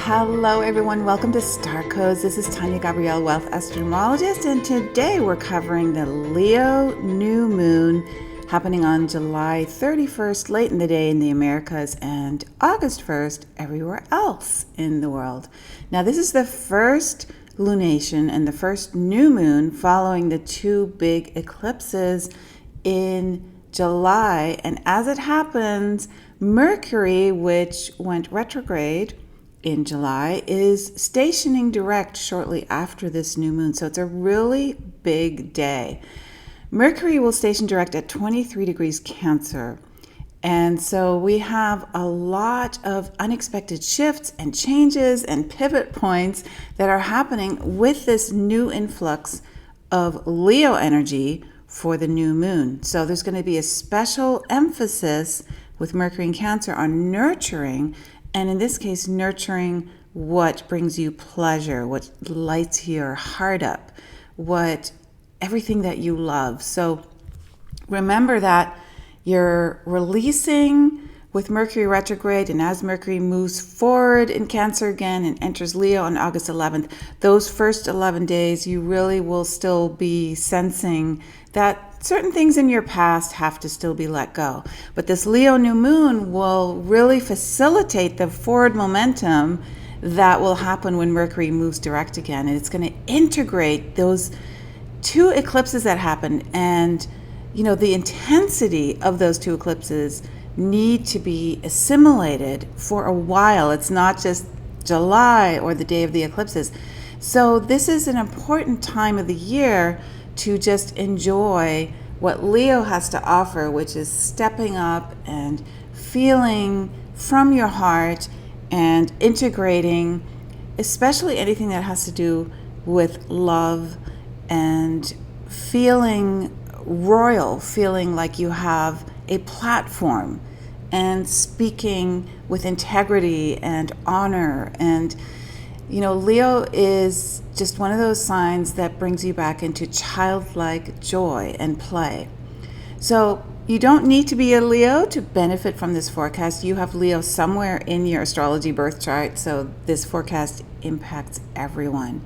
Hello everyone, welcome to Star Codes. This is Tania Gabrielle, Wealth Astrologist, and today we're covering the Leo new moon happening on July 31st, late in the day in the Americas, and August 1st everywhere else in the world. Now this is the first lunation and the first new moon following the two big eclipses in July, and as it happens, Mercury, which went retrograde in July, is stationing direct shortly after this new moon. So it's a really big day. Mercury will station direct at 23 degrees Cancer. And so we have a lot of unexpected shifts and changes and pivot points that are happening with this new influx of Leo energy for the new moon. So there's going to be a special emphasis with Mercury in Cancer on nurturing, and in this case, nurturing what brings you pleasure, what lights your heart up, what everything that you love. So remember that you're releasing with Mercury retrograde, and as Mercury moves forward in Cancer again and enters Leo on August 11th, those first 11 days, you really will still be sensing that certain things in your past have to still be let go. But this Leo new moon will really facilitate the forward momentum that will happen when Mercury moves direct again. And it's going to integrate those two eclipses that happen. And, you know, the intensity of those two eclipses need to be assimilated for a while. It's not just July or the day of the eclipses. So this is an important time of the year to just enjoy what Leo has to offer, which is stepping up and feeling from your heart and integrating, especially anything that has to do with love and feeling royal, feeling like you have a platform and speaking with integrity and honor. And you know, Leo is just one of those signs that brings you back into childlike joy and play. So you don't need to be a Leo to benefit from this forecast. You have Leo somewhere in your astrology birth chart, so this forecast impacts everyone.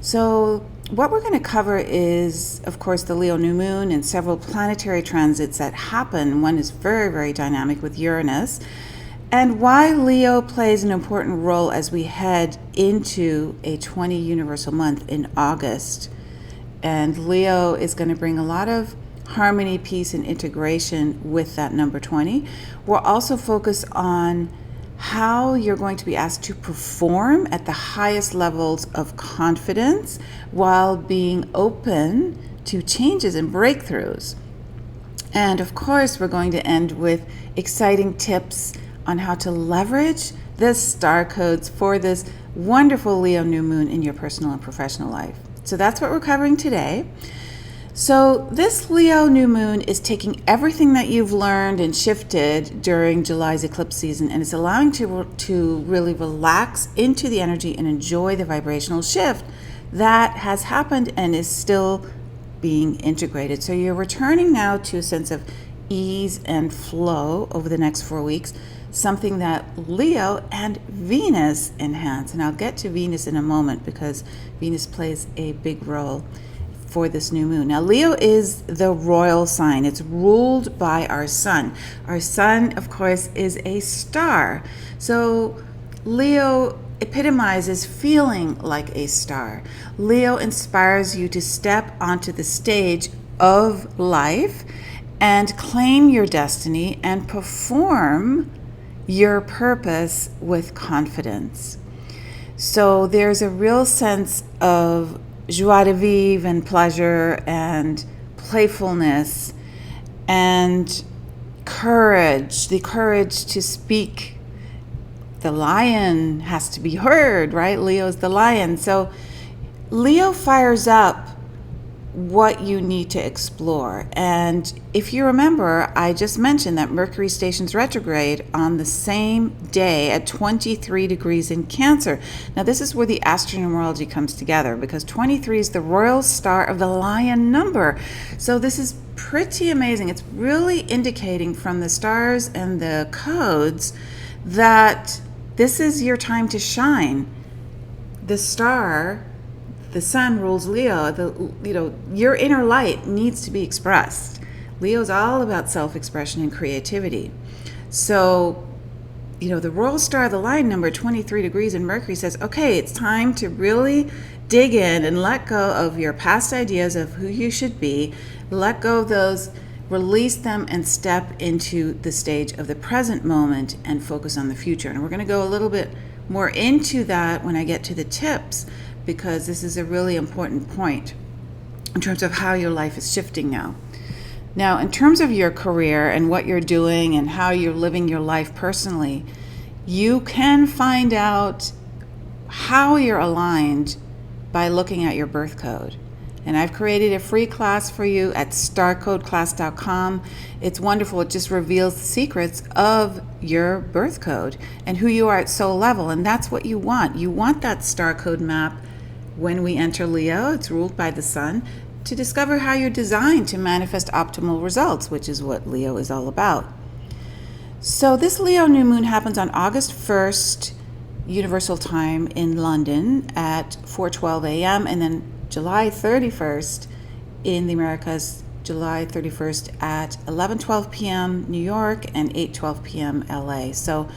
So what we're going to cover is, of course, the Leo new moon and several planetary transits that happen. One is very, very dynamic with Uranus, and why Leo plays an important role as we head into a 20 universal month in August. And Leo is going to bring a lot of harmony, peace, and integration with that number 20. We'll also focus on how you're going to be asked to perform at the highest levels of confidence while being open to changes and breakthroughs. And of course, we're going to end with exciting tips on how to leverage the star codes for this wonderful Leo new moon in your personal and professional life. So that's what we're covering today. So this Leo new moon is taking everything that you've learned and shifted during July's eclipse season, and it's allowing to really relax into the energy and enjoy the vibrational shift that has happened and is still being integrated. So you're returning now to a sense of ease and flow over the next 4 weeks, something that Leo and Venus enhance. And I'll get to Venus in a moment because Venus plays a big role for this new moon. Now, Leo is the royal sign. It's ruled by our sun. Our sun, of course, is a star. So Leo epitomizes feeling like a star. Leo inspires you to step onto the stage of life and claim your destiny and perform your purpose with confidence. So there's a real sense of joie de vivre and pleasure and playfulness and courage, the courage to speak. The lion has to be heard, right? Leo's the lion. So Leo fires up what you need to explore. And if you remember, I just mentioned that Mercury stations retrograde on the same day at 23 degrees in Cancer. Now this is where the Astrology Numerology comes together, because 23 is the royal star of the lion number. So this is pretty amazing. It's really indicating from the stars and the codes that This is your time to shine. The star, the sun rules Leo. Your inner light needs to be expressed. Leo's all about self-expression and creativity. So, the royal star of the lion number 23 degrees in Mercury says, okay, it's time to really dig in and let go of your past ideas of who you should be. Let go of those, release them, and step into the stage of the present moment and focus on the future. And we're going to go a little bit more into that when I get to the tips, because this is a really important point in terms of how your life is shifting now. Now, in terms of your career and what you're doing and how you're living your life personally, you can find out how you're aligned by looking at your birth code. And I've created a free class for you at starcodeclass.com. It's wonderful. It just reveals the secrets of your birth code and who you are at soul level. And that's what you want. You want that star code map when we enter Leo. It's ruled by the sun, to discover how you're designed to manifest optimal results, which is what Leo is all about. So this Leo new moon happens on August 1st, Universal Time in London at 4:12 a.m. and then July 31st in the Americas, July 31st at 11:12 p.m. New York and 8:12 p.m. LA. So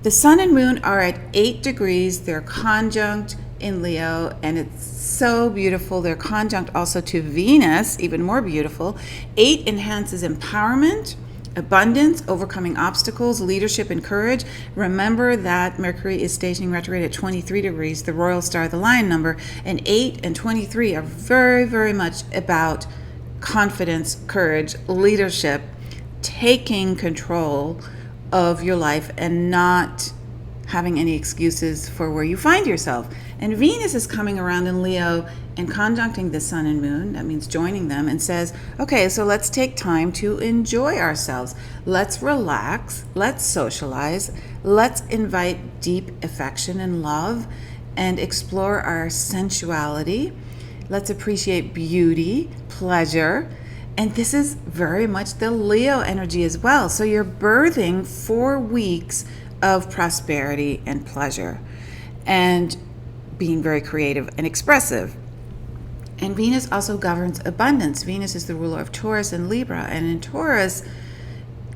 the sun and moon are at 8 degrees. They're conjunct in Leo, and it's so beautiful. They're conjunct also to Venus, even more beautiful. 8 enhances empowerment, abundance, overcoming obstacles, leadership, and courage. Remember that Mercury is stationing retrograde at 23 degrees, the royal star of the lion number, and 8 and 23 are very, very much about confidence, courage, leadership, taking control of your life and not having any excuses for where you find yourself. And Venus is coming around in Leo and conjuncting the sun and moon. That means joining them, and says, okay, so let's take time to enjoy ourselves. Let's relax. Let's socialize. Let's invite deep affection and love and explore our sensuality. Let's appreciate beauty, pleasure. And this is very much the Leo energy as well. So you're birthing 4 weeks of prosperity and pleasure and being very creative and expressive. And Venus also governs abundance. Venus is the ruler of Taurus and Libra. And in Taurus,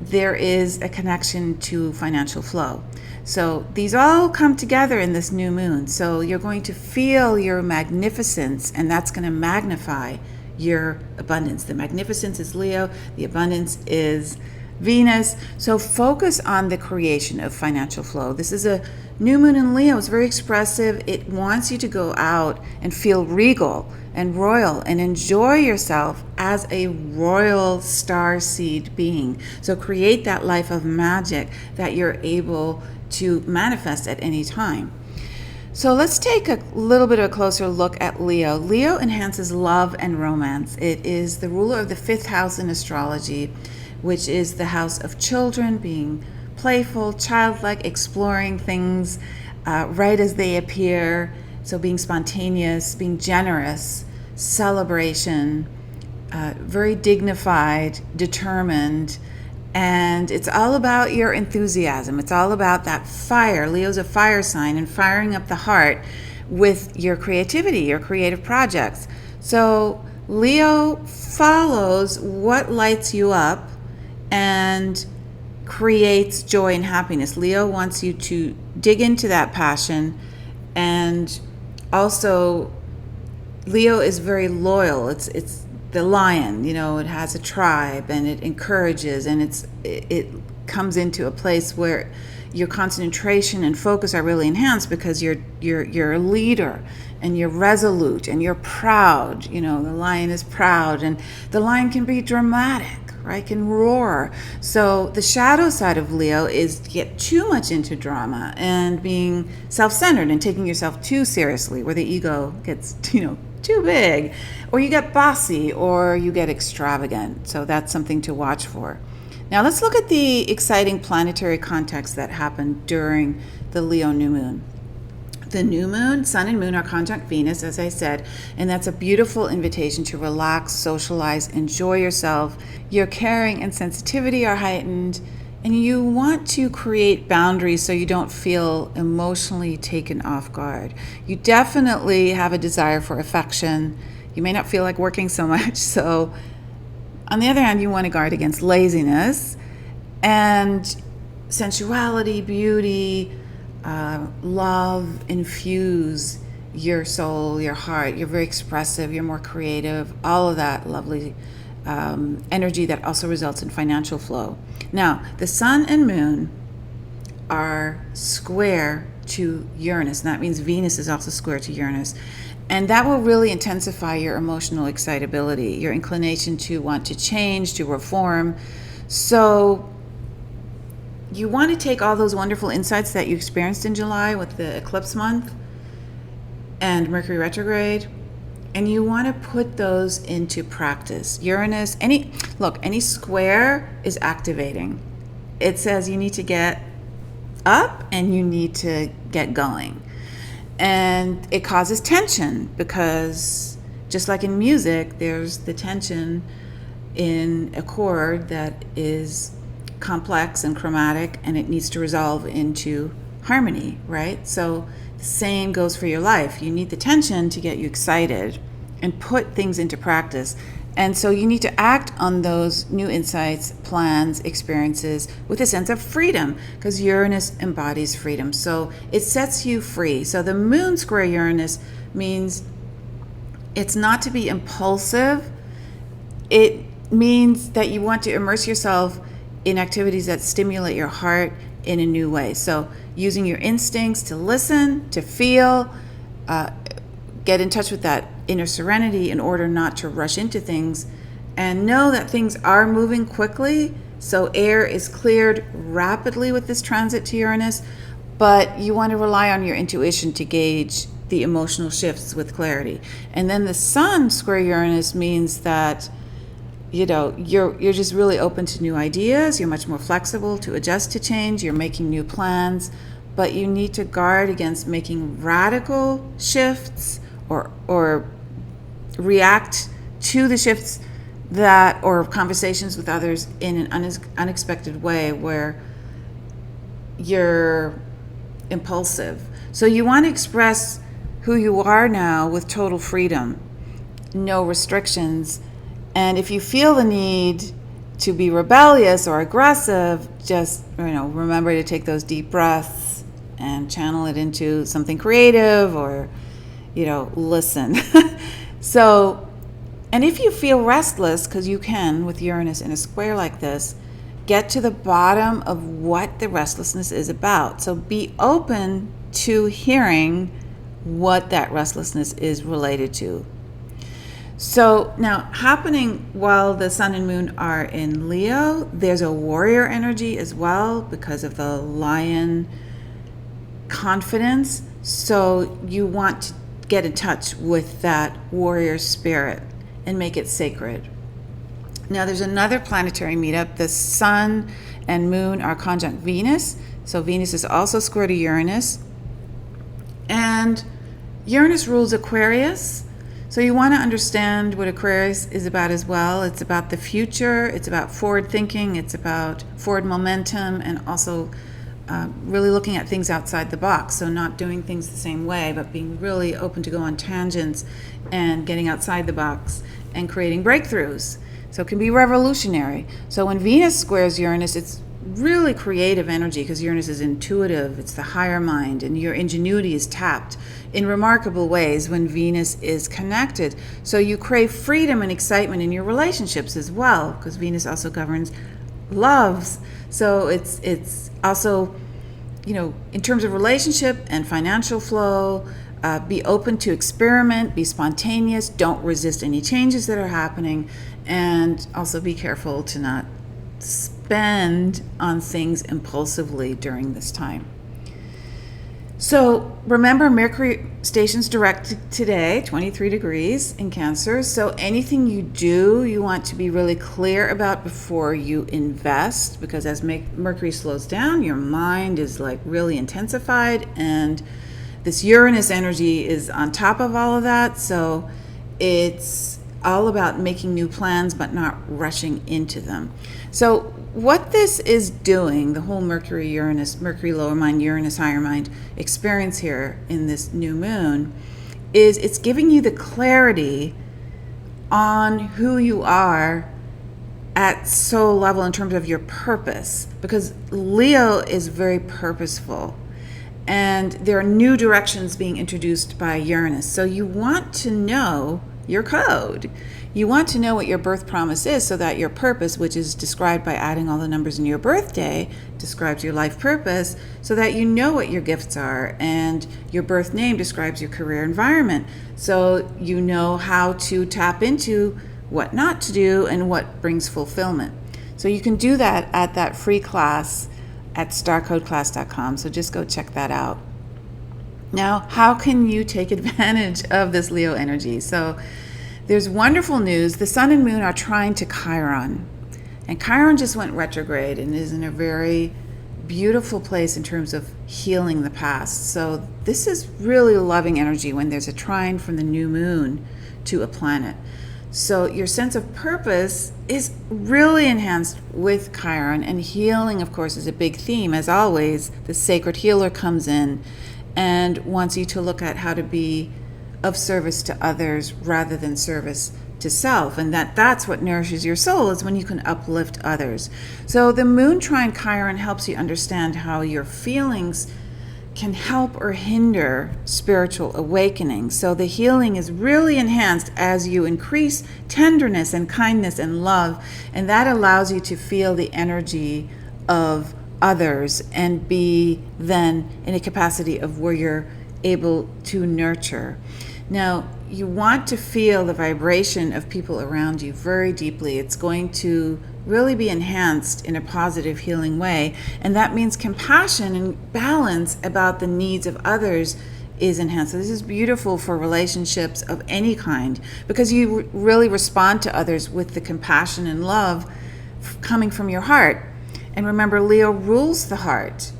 there is a connection to financial flow. So these all come together in this new moon. So you're going to feel your magnificence, and that's going to magnify your abundance. The magnificence is Leo. The abundance is Venus. So focus on the creation of financial flow. This is a new moon in Leo. It's very expressive. It wants you to go out and feel regal and royal and enjoy yourself as a royal star seed being. So create that life of magic that you're able to manifest at any time. So let's take a little bit of a closer look at Leo. Leo enhances love and romance. It is the ruler of the 5th house in astrology, which is the house of children, being playful, childlike, exploring things right as they appear. So being spontaneous, being generous, celebration, very dignified, determined. And it's all about your enthusiasm. It's all about that fire. Leo's a fire sign, and firing up the heart with your creativity, your creative projects. So Leo follows what lights you up and creates joy and happiness. Leo wants you to dig into that passion, and also Leo is very loyal. It's the lion, it has a tribe, and it encourages, and it comes into a place where your concentration and focus are really enhanced because you're a leader, and you're resolute, and you're proud. The lion is proud, and the lion can be dramatic, right? Can roar. So the shadow side of Leo is to get too much into drama and being self-centered and taking yourself too seriously, where the ego gets, too big, or you get bossy, or you get extravagant. So that's something to watch for. Now let's look at the exciting planetary context that happened during the Leo new moon. The new moon, sun and moon are conjunct Venus, as I said, and that's a beautiful invitation to relax, socialize, enjoy yourself. Your caring and sensitivity are heightened, And you want to create boundaries so you don't feel emotionally taken off guard. You definitely have a desire for affection. You may not feel like working so much. So on the other hand, you want to guard against laziness and sensuality, beauty, love infuse your soul, your heart. You're very expressive, you're more creative, all of that lovely energy that also results in financial flow. Now, the sun and moon are square to Uranus, and that means Venus is also square to Uranus. And that will really intensify your emotional excitability, your inclination to want to change, to reform. So you want to take all those wonderful insights that you experienced in July with the eclipse month and Mercury retrograde, and you want to put those into practice. Uranus, any square is activating. It says you need to get up and you need to get going. And it causes tension because just like in music, there's the tension in a chord that is complex and chromatic, and it needs to resolve into harmony, right? So the same goes for your life. You need the tension to get you excited and put things into practice. And so you need to act on those new insights, plans, experiences with a sense of freedom, because Uranus embodies freedom. So it sets you free. So the moon square Uranus means it's not to be impulsive. It means that you want to immerse yourself in activities that stimulate your heart in a new way. So using your instincts to listen, to feel, get in touch with that inner serenity in order not to rush into things, and know that things are moving quickly. So air is cleared rapidly with this transit to Uranus, but you want to rely on your intuition to gauge the emotional shifts with clarity. And then the sun square Uranus means that you're just really open to new ideas. You're much more flexible to adjust to change. You're making new plans, but you need to guard against making radical shifts or react to the shifts or conversations with others in an unexpected way where you're impulsive. So you want to express who you are now with total freedom, no restrictions. And if you feel the need to be rebellious or aggressive, just remember to take those deep breaths and channel it into something creative or listen. So, and if you feel restless, because you can with Uranus in a square like this, get to the bottom of what the restlessness is about. So be open to hearing what that restlessness is related to. So now, happening while the sun and moon are in Leo, there's a warrior energy as well because of the lion confidence. So you want to get in touch with that warrior spirit and make it sacred. Now there's another planetary meetup. The sun and moon are conjunct Venus. So Venus is also square to Uranus. And Uranus rules Aquarius. So you want to understand what Aquarius is about as well. It's about the future. It's about forward thinking. It's about forward momentum, and also really looking at things outside the box. So not doing things the same way, but being really open to go on tangents and getting outside the box and creating breakthroughs. So it can be revolutionary. So when Venus squares Uranus, it's really creative energy because Uranus is intuitive. It's the higher mind, and your ingenuity is tapped in remarkable ways when Venus is connected. So you crave freedom and excitement in your relationships as well, because Venus also governs loves. So it's also, in terms of relationship and financial flow, be open to experiment, be spontaneous, don't resist any changes that are happening, and also be careful to not spend on things impulsively during this time. So remember, Mercury stations direct today, 23 degrees in Cancer. So anything you do, you want to be really clear about before you invest, because as Mercury slows down, your mind is like really intensified, and this Uranus energy is on top of all of that. So it's all about making new plans but not rushing into them. So what this is doing, the whole Mercury lower mind, Uranus higher mind experience here in this new moon, is it's giving you the clarity on who you are at soul level in terms of your purpose, because Leo is very purposeful and there are new directions being introduced by Uranus. So you want to know your code. You want to know what your birth promise is so that your purpose, which is described by adding all the numbers in your birthday, describes your life purpose, so that you know what your gifts are, and your birth name describes your career environment. So you know how to tap into what not to do and what brings fulfillment. So you can do that at that free class at starcodeclass.com. So just go check that out. Now, how can you take advantage of this Leo energy? So there's wonderful news. The sun and moon are trying to Chiron. And Chiron just went retrograde and is in a very beautiful place in terms of healing the past. So this is really loving energy when there's a trine from the new moon to a planet. So your sense of purpose is really enhanced with Chiron, and healing, of course, is a big theme. As always, the sacred healer comes in and wants you to look at how to be of service to others rather than service to self, and that's what nourishes your soul, is when you can uplift others. So the moon trine Chiron helps you understand how your feelings can help or hinder spiritual awakening. So the healing is really enhanced as you increase tenderness and kindness and love, and that allows you to feel the energy of others and be then in a capacity of where you're able to nurture. Now, you want to feel the vibration of people around you very deeply. It's going to really be enhanced in a positive, healing way. And that means compassion and balance about the needs of others is enhanced. So this is beautiful for relationships of any kind, because you really respond to others with the compassion and love coming from your heart. And remember, Leo rules the heart.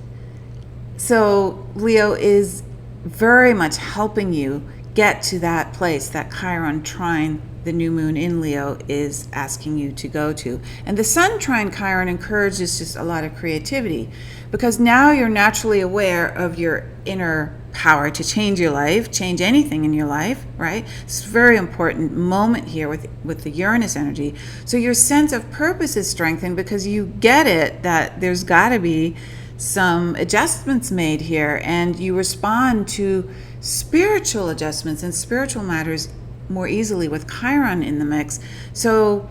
So Leo is very much helping you get to that place that Chiron trine, the new moon in Leo, is asking you to go to. And the sun trine Chiron encourages just a lot of creativity, because now you're naturally aware of your inner power to change your life, change anything in your life, right? It's a very important moment here with the Uranus energy. So your sense of purpose is strengthened because you get it that there's got to be some adjustments made here, and you respond to spiritual adjustments and spiritual matters more easily with Chiron in the mix. So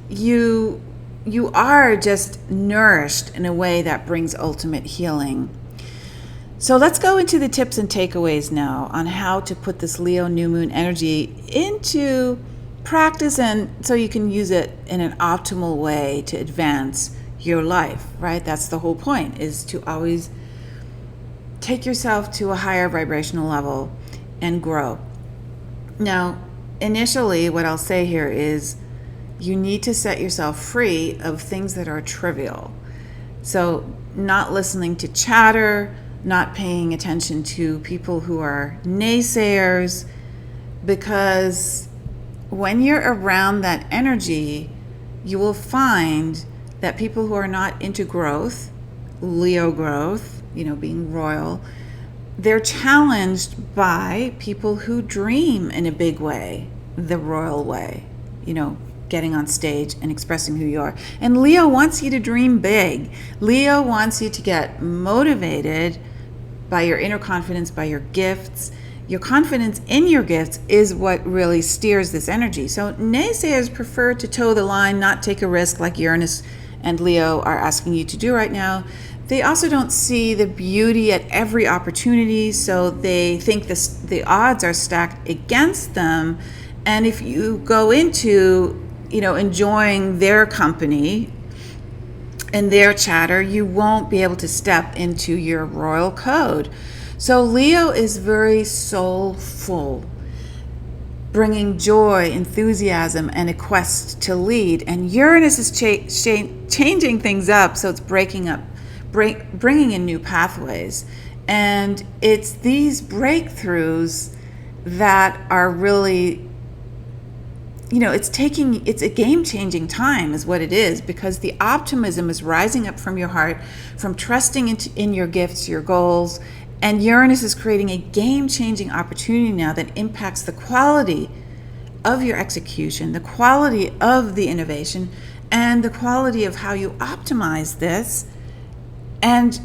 you are just nourished in a way that brings ultimate healing. So let's go into the tips and takeaways now on how to put this Leo new moon energy into practice, and so you can use it in an optimal way to advance your life, right? That's the whole point, is to always take yourself to a higher vibrational level and grow. Now, initially, what I'll say here is you need to set yourself free of things that are trivial. So not listening to chatter, not paying attention to people who are naysayers, because when you're around that energy, you will find that people who are not into growth, Leo growth, being royal, they're challenged by people who dream in a big way, the royal way, getting on stage and expressing who you are. And Leo wants you to dream big. Leo wants you to get motivated by your inner confidence, by your gifts. Your confidence in your gifts is what really steers this energy. So naysayers prefer to toe the line, not take a risk like Uranus and Leo are asking you to do right now. They also don't see the beauty at every opportunity, so they think the odds are stacked against them. And if you go into, enjoying their company and their chatter, you won't be able to step into your royal code. So Leo is very soulful, bringing joy, enthusiasm, and a quest to lead. And Uranus is changing things up, so it's bringing in new pathways. And it's these breakthroughs that are really it's a game-changing time is what it is, because the optimism is rising up from your heart, from trusting in your gifts, your goals, and Uranus is creating a game-changing opportunity now that impacts the quality of your execution, the quality of the innovation, and the quality of how you optimize this and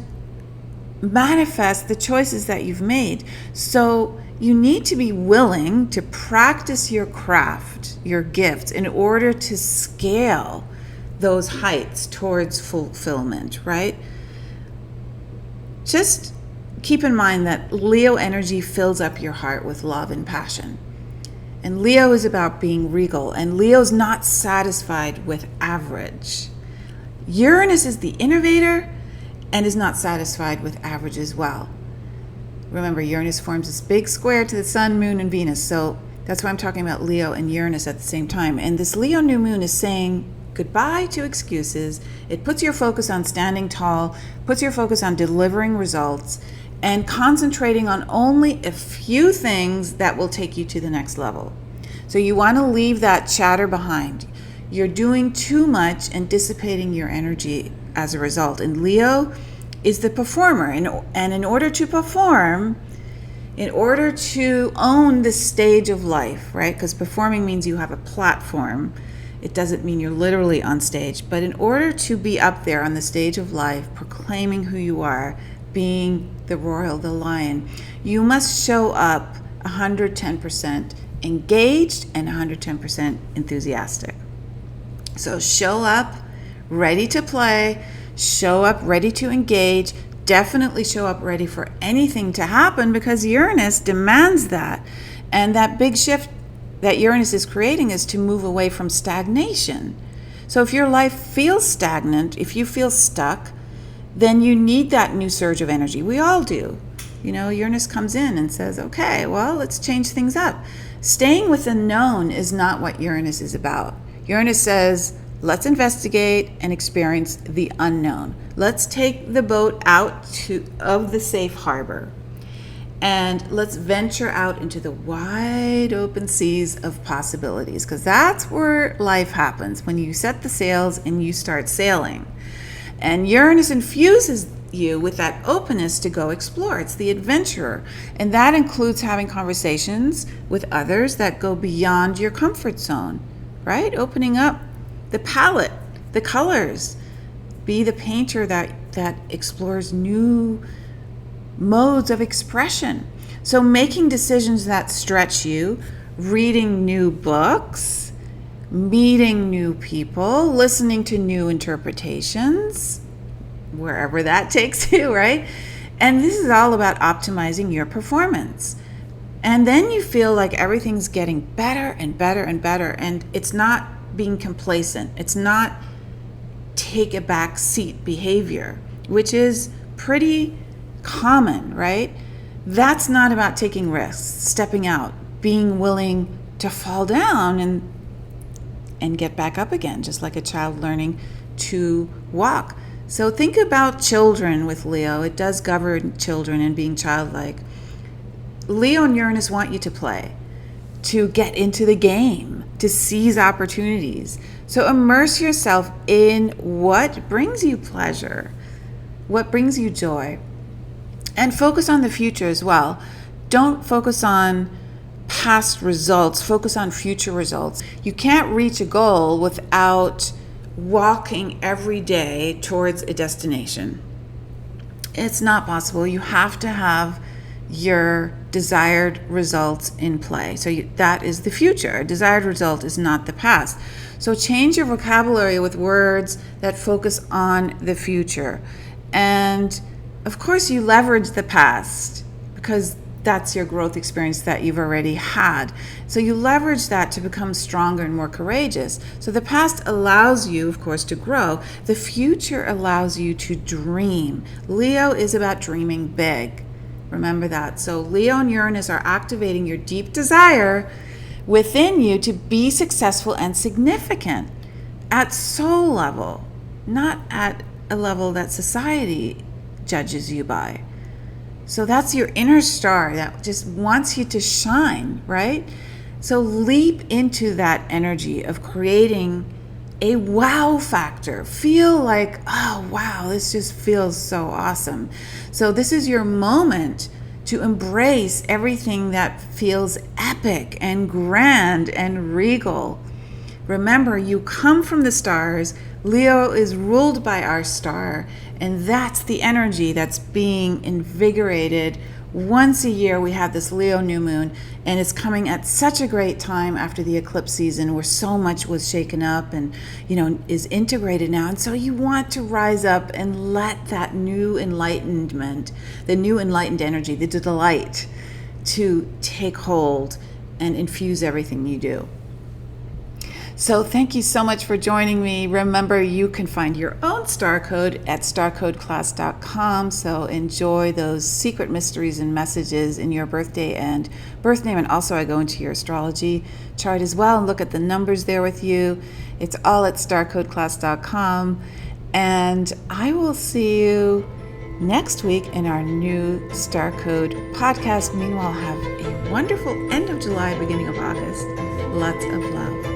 manifest the choices that you've made. So you need to be willing to practice your craft, your gifts, in order to scale those heights towards fulfillment, right? Just keep in mind that Leo energy fills up your heart with love and passion. And Leo is about being regal, and Leo's not satisfied with average. Uranus is the innovator and is not satisfied with average as well. Remember, Uranus forms this big square to the Sun, Moon, and Venus. So that's why I'm talking about Leo and Uranus at the same time. And this Leo new moon is saying goodbye to excuses. It puts your focus on standing tall, puts your focus on delivering results, and concentrating on only a few things that will take you to the next level. So you want to leave that chatter behind. You're doing too much and dissipating your energy as a result. And Leo is the performer. And in order to perform, in order to own the stage of life, right? Because performing means you have a platform. It doesn't mean you're literally on stage. But in order to be up there on the stage of life, proclaiming who you are, being the royal, the lion, you must show up 110% engaged and 110% enthusiastic. So show up ready to play, show up ready to engage, definitely show up ready for anything to happen, because Uranus demands that. And that big shift that Uranus is creating is to move away from stagnation. So if your life feels stagnant, if you feel stuck, then you need that new surge of energy. We all do. Uranus comes in and says, okay, well, let's change things up. Staying with the known is not what Uranus is about. Uranus says, let's investigate and experience the unknown. Let's take the boat out of the safe harbor, and let's venture out into the wide open seas of possibilities, because that's where life happens, when you set the sails and you start sailing. And Uranus infuses you with that openness to go explore. It's the adventurer. And that includes having conversations with others that go beyond your comfort zone, right? Opening up the palette, the colors. Be the painter that explores new modes of expression. So making decisions that stretch you, reading new books, meeting new people, listening to new interpretations, wherever that takes you, right? And this is all about optimizing your performance. And then you feel like everything's getting better and better and better. And it's not being complacent. It's not take a back seat behavior, which is pretty common, right? That's not about taking risks, stepping out, being willing to fall down and get back up again, just like a child learning to walk. So think about children with Leo. It does govern children and being childlike. Leo and Uranus want you to play, to get into the game, to seize opportunities. So immerse yourself in what brings you pleasure, what brings you joy, and focus on the future as well. Don't focus on past results, focus on future results. You can't reach a goal without walking every day towards a destination. It's not possible. You have to have your desired results in play. So that is the future. A desired result is not the past. So change your vocabulary with words that focus on the future. And of course, you leverage the past because that's your growth experience that you've already had. So you leverage that to become stronger and more courageous. So the past allows you, of course, to grow. The future allows you to dream. Leo is about dreaming big. Remember that. So Leo and Uranus are activating your deep desire within you to be successful and significant at soul level, not at a level that society judges you by. So that's your inner star that just wants you to shine, right? So leap into that energy of creating a wow factor. Feel like, oh wow, this just feels so awesome. So this is your moment to embrace everything that feels epic and grand and regal. Remember, you come from the stars. Leo is ruled by our star, and that's the energy that's being invigorated. Once a year we have this Leo new moon, and it's coming at such a great time after the eclipse season where so much was shaken up and is integrated now. And so you want to rise up and let that new enlightenment, the new enlightened energy, the delight to take hold and infuse everything you do. So thank you so much for joining me. Remember, you can find your own star code at starcodeclass.com. So enjoy those secret mysteries and messages in your birthday and birth name. And also I go into your astrology chart as well and look at the numbers there with you. It's all at starcodeclass.com. And I will see you next week in our new Star Code podcast. Meanwhile, have a wonderful end of July, beginning of August. Lots of love.